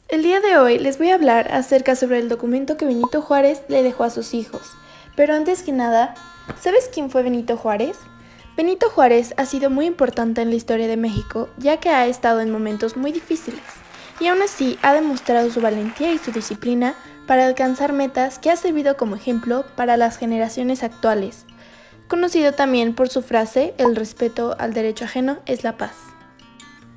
El día de hoy les voy a hablar acerca sobre el documento que Benito Juárez le dejó a sus hijos. Pero antes que nada, ¿sabes quién fue Benito Juárez? Benito Juárez ha sido muy importante en la historia de México, ya que ha estado en momentos muy difíciles, y aún así ha demostrado su valentía y su disciplina para alcanzar metas que ha servido como ejemplo para las generaciones actuales. Conocido también por su frase, el respeto al derecho ajeno es la paz.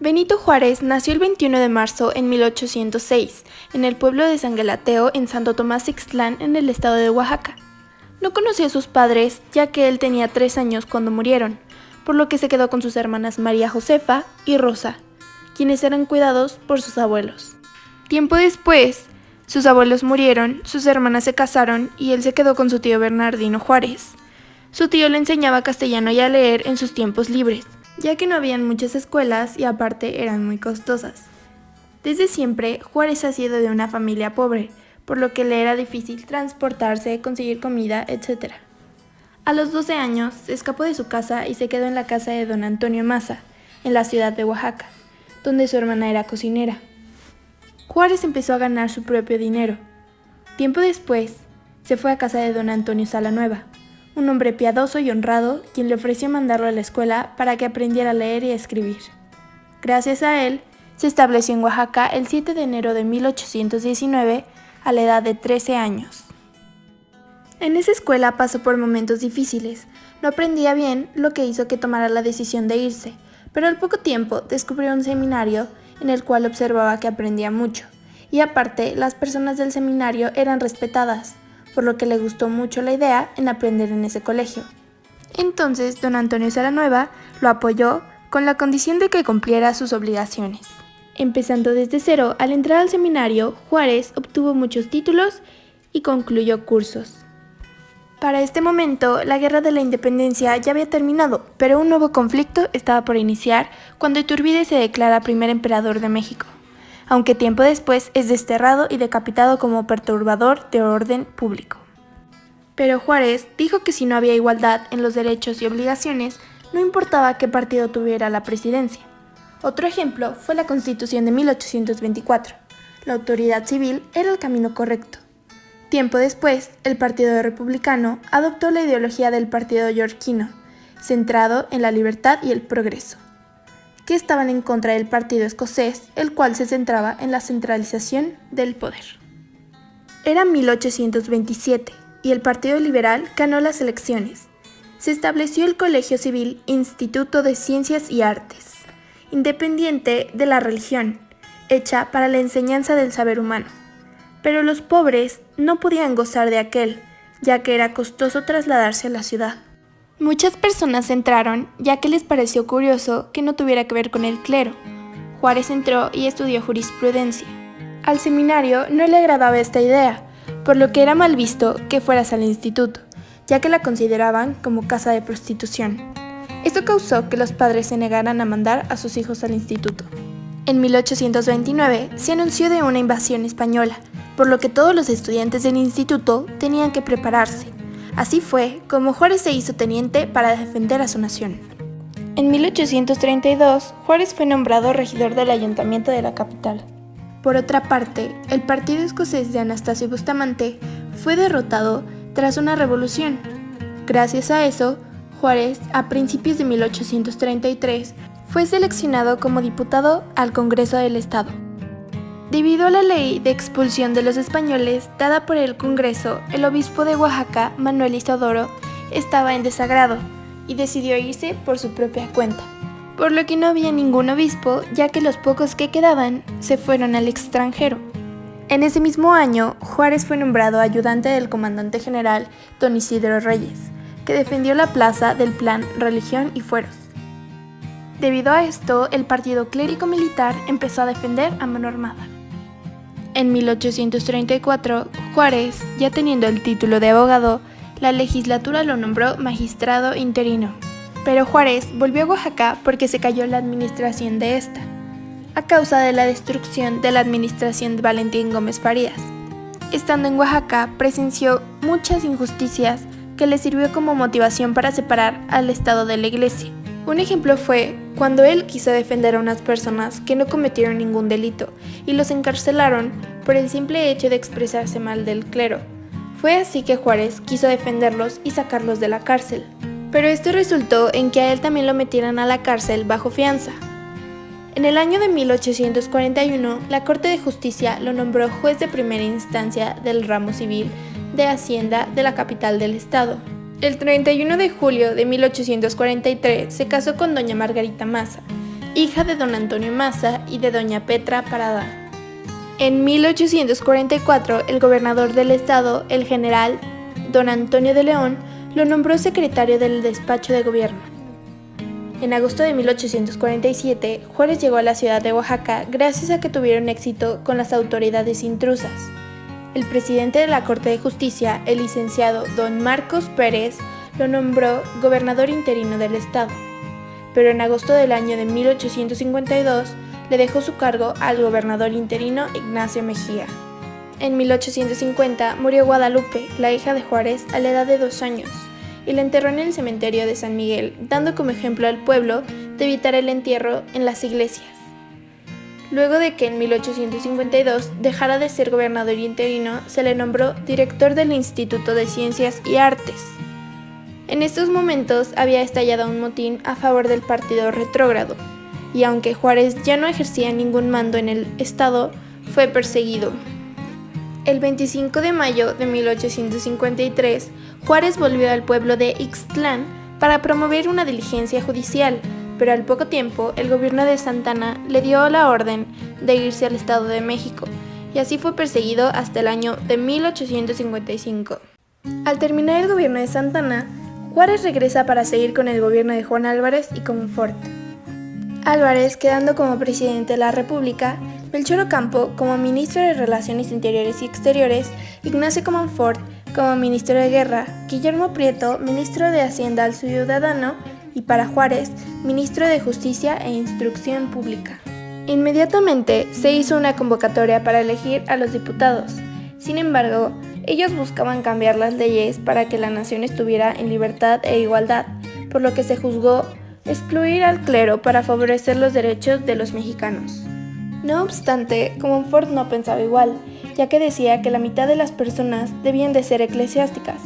Benito Juárez nació el 21 de marzo en 1806, en el pueblo de San Galateo, en Santo Tomás Ixtlán, en el estado de Oaxaca. No conoció a sus padres, ya que él tenía 3 años cuando murieron, por lo que se quedó con sus hermanas María Josefa y Rosa, quienes eran cuidados por sus abuelos. Tiempo después, sus abuelos murieron, sus hermanas se casaron y él se quedó con su tío Bernardino Juárez. Su tío le enseñaba castellano y a leer en sus tiempos libres, ya que no habían muchas escuelas y aparte eran muy costosas. Desde siempre, Juárez ha sido de una familia pobre, por lo que le era difícil transportarse, conseguir comida, etc. A los 12 años, se escapó de su casa y se quedó en la casa de don Antonio Maza, en la ciudad de Oaxaca, donde su hermana era cocinera. Juárez empezó a ganar su propio dinero. Tiempo después, se fue a casa de don Antonio Salanueva, un hombre piadoso y honrado, quien le ofreció mandarlo a la escuela para que aprendiera a leer y a escribir. Gracias a él, se estableció en Oaxaca el 7 de enero de 1819, a la edad de 13 años. En esa escuela pasó por momentos difíciles, no aprendía bien, lo que hizo que tomara la decisión de irse, pero al poco tiempo descubrió un seminario en el cual observaba que aprendía mucho, y aparte las personas del seminario eran respetadas, por lo que le gustó mucho la idea en aprender en ese colegio. Entonces, don Antonio Salanueva lo apoyó con la condición de que cumpliera sus obligaciones. Empezando desde cero, al entrar al seminario, Juárez obtuvo muchos títulos y concluyó cursos. Para este momento, la Guerra de la Independencia ya había terminado, pero un nuevo conflicto estaba por iniciar cuando Iturbide se declara primer emperador de México, aunque tiempo después es desterrado y decapitado como perturbador de orden público. Pero Juárez dijo que si no había igualdad en los derechos y obligaciones, no importaba qué partido tuviera la presidencia. Otro ejemplo fue la Constitución de 1824. La autoridad civil era el camino correcto. Tiempo después, el Partido Republicano adoptó la ideología del Partido Yorkino, centrado en la libertad y el progreso, que estaban en contra del Partido Escocés, el cual se centraba en la centralización del poder. Era 1827 y el Partido Liberal ganó las elecciones. Se estableció el Colegio Civil Instituto de Ciencias y Artes, independiente de la religión, hecha para la enseñanza del saber humano. Pero los pobres no podían gozar de aquel, ya que era costoso trasladarse a la ciudad. Muchas personas entraron ya que les pareció curioso que no tuviera que ver con el clero. Juárez entró y estudió jurisprudencia. Al seminario no le agradaba esta idea, por lo que era mal visto que fueras al instituto, ya que la consideraban como casa de prostitución. Esto causó que los padres se negaran a mandar a sus hijos al instituto. En 1829 se anunció de una invasión española, por lo que todos los estudiantes del instituto tenían que prepararse. Así fue como Juárez se hizo teniente para defender a su nación. En 1832, Juárez fue nombrado regidor del ayuntamiento de la capital. Por otra parte, el partido escocés de Anastasio Bustamante fue derrotado tras una revolución. Gracias a eso, Juárez, a principios de 1833, fue seleccionado como diputado al Congreso del Estado. Debido a la ley de expulsión de los españoles dada por el Congreso, el obispo de Oaxaca, Manuel Isidoro, estaba en desagrado y decidió irse por su propia cuenta, por lo que no había ningún obispo, ya que los pocos que quedaban se fueron al extranjero. En ese mismo año, Juárez fue nombrado ayudante del comandante general don Isidro Reyes, que defendió la plaza del Plan Religión y Fueros. Debido a esto, el partido clérigo-militar empezó a defender a mano armada. En 1834, Juárez, ya teniendo el título de abogado, la legislatura lo nombró magistrado interino. Pero Juárez volvió a Oaxaca porque se cayó la administración de esta, a causa de la destrucción de la administración de Valentín Gómez Farías. Estando en Oaxaca, presenció muchas injusticias que le sirvió como motivación para separar al Estado de la Iglesia. Un ejemplo fue cuando él quiso defender a unas personas que no cometieron ningún delito y los encarcelaron por el simple hecho de expresarse mal del clero. Fue así que Juárez quiso defenderlos y sacarlos de la cárcel. Pero esto resultó en que a él también lo metieran a la cárcel bajo fianza. En el año de 1841, la Corte de Justicia lo nombró juez de primera instancia del ramo civil de Hacienda de la capital del estado. El 31 de julio de 1843 se casó con doña Margarita Maza, hija de don Antonio Maza y de doña Petra Parada. En 1844, el gobernador del estado, el general don Antonio de León, lo nombró secretario del despacho de gobierno. En agosto de 1847, Juárez llegó a la ciudad de Oaxaca gracias a que tuvieron éxito con las autoridades intrusas. El presidente de la Corte de Justicia, el licenciado don Marcos Pérez, lo nombró gobernador interino del estado. Pero en agosto del año de 1852, le dejó su cargo al gobernador interino Ignacio Mejía. En 1850 murió Guadalupe, la hija de Juárez, a la edad de 2 años, y la enterró en el cementerio de San Miguel, dando como ejemplo al pueblo de evitar el entierro en las iglesias. Luego de que en 1852 dejara de ser gobernador interino, se le nombró director del Instituto de Ciencias y Artes. En estos momentos había estallado un motín a favor del partido retrógrado, y aunque Juárez ya no ejercía ningún mando en el estado, fue perseguido. El 25 de mayo de 1853, Juárez volvió al pueblo de Ixtlán para promover una diligencia judicial, pero al poco tiempo el gobierno de Santa Anna le dio la orden de irse al Estado de México, y así fue perseguido hasta el año de 1855. Al terminar el gobierno de Santa Anna, Juárez regresa para seguir con el gobierno de Juan Álvarez y Comonfort. Álvarez quedando como presidente de la República, Melchor Ocampo como ministro de Relaciones Interiores y Exteriores, Ignacio Comonfort como ministro de Guerra, Guillermo Prieto, ministro de Hacienda al Ciudadano, y para Juárez, ministro de Justicia e Instrucción Pública. Inmediatamente se hizo una convocatoria para elegir a los diputados. Sin embargo, ellos buscaban cambiar las leyes para que la nación estuviera en libertad e igualdad, por lo que se juzgó excluir al clero para favorecer los derechos de los mexicanos. No obstante, Comonfort no pensaba igual, ya que decía que la mitad de las personas debían de ser eclesiásticas.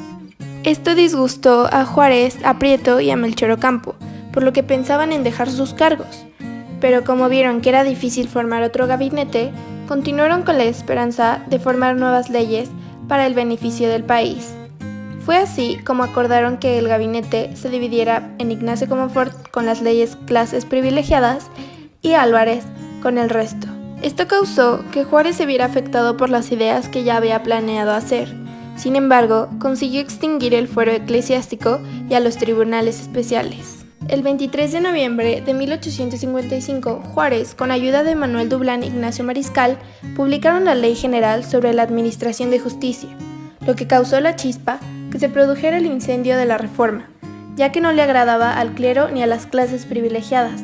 Esto disgustó a Juárez, a Prieto y a Melchor Ocampo, por lo que pensaban en dejar sus cargos. Pero como vieron que era difícil formar otro gabinete, continuaron con la esperanza de formar nuevas leyes para el beneficio del país. Fue así como acordaron que el gabinete se dividiera en Ignacio Comonfort con las leyes clases privilegiadas y Álvarez con el resto. Esto causó que Juárez se viera afectado por las ideas que ya había planeado hacer. Sin embargo, consiguió extinguir el fuero eclesiástico y a los tribunales especiales. El 23 de noviembre de 1855, Juárez, con ayuda de Manuel Dublán Ignacio Mariscal, publicaron la Ley General sobre la Administración de Justicia, lo que causó la chispa que se produjera el incendio de la Reforma, ya que no le agradaba al clero ni a las clases privilegiadas,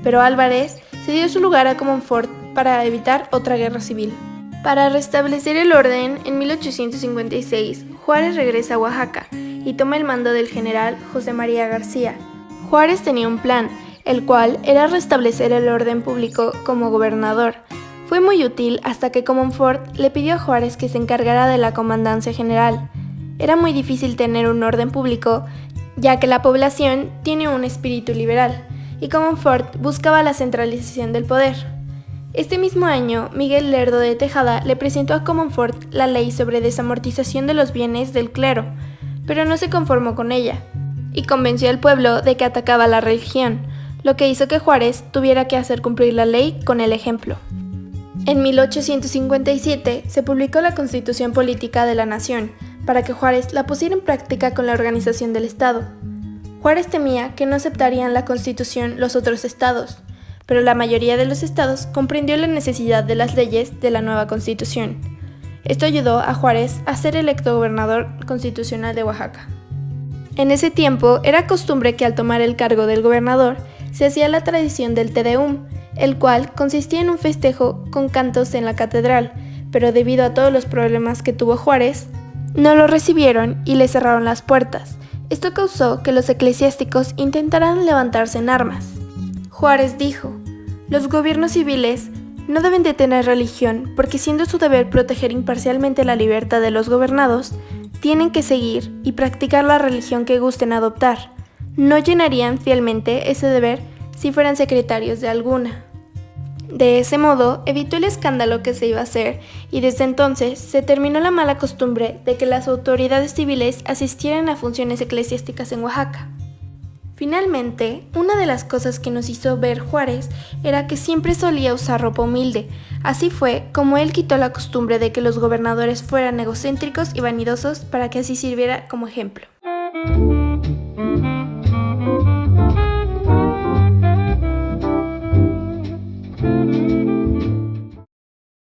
pero Álvarez cedió su lugar a Comonfort para evitar otra guerra civil. Para restablecer el orden, en 1856, Juárez regresa a Oaxaca y toma el mando del general José María García. Juárez tenía un plan, el cual era restablecer el orden público como gobernador. Fue muy útil hasta que Comonfort le pidió a Juárez que se encargara de la comandancia general. Era muy difícil tener un orden público, ya que la población tiene un espíritu liberal, y Comonfort buscaba la centralización del poder. Este mismo año, Miguel Lerdo de Tejada le presentó a Comonfort la ley sobre desamortización de los bienes del clero, pero no se conformó con ella, y convenció al pueblo de que atacaba la religión, lo que hizo que Juárez tuviera que hacer cumplir la ley con el ejemplo. En 1857 se publicó la Constitución Política de la Nación, para que Juárez la pusiera en práctica con la organización del Estado. Juárez temía que no aceptarían la Constitución los otros estados, pero la mayoría de los estados comprendió la necesidad de las leyes de la nueva Constitución. Esto ayudó a Juárez a ser electo gobernador constitucional de Oaxaca. En ese tiempo era costumbre que al tomar el cargo del gobernador se hacía la tradición del Te Deum, el cual consistía en un festejo con cantos en la catedral, pero debido a todos los problemas que tuvo Juárez, no lo recibieron y le cerraron las puertas. Esto causó que los eclesiásticos intentaran levantarse en armas. Juárez dijo: los gobiernos civiles no deben de tener religión porque, siendo su deber proteger imparcialmente la libertad de los gobernados, tienen que seguir y practicar la religión que gusten adoptar. No llenarían fielmente ese deber si fueran secretarios de alguna. De ese modo, evitó el escándalo que se iba a hacer, y desde entonces se terminó la mala costumbre de que las autoridades civiles asistieran a funciones eclesiásticas en Oaxaca. Finalmente, una de las cosas que nos hizo ver Juárez era que siempre solía usar ropa humilde. Así fue como él quitó la costumbre de que los gobernadores fueran egocéntricos y vanidosos para que así sirviera como ejemplo.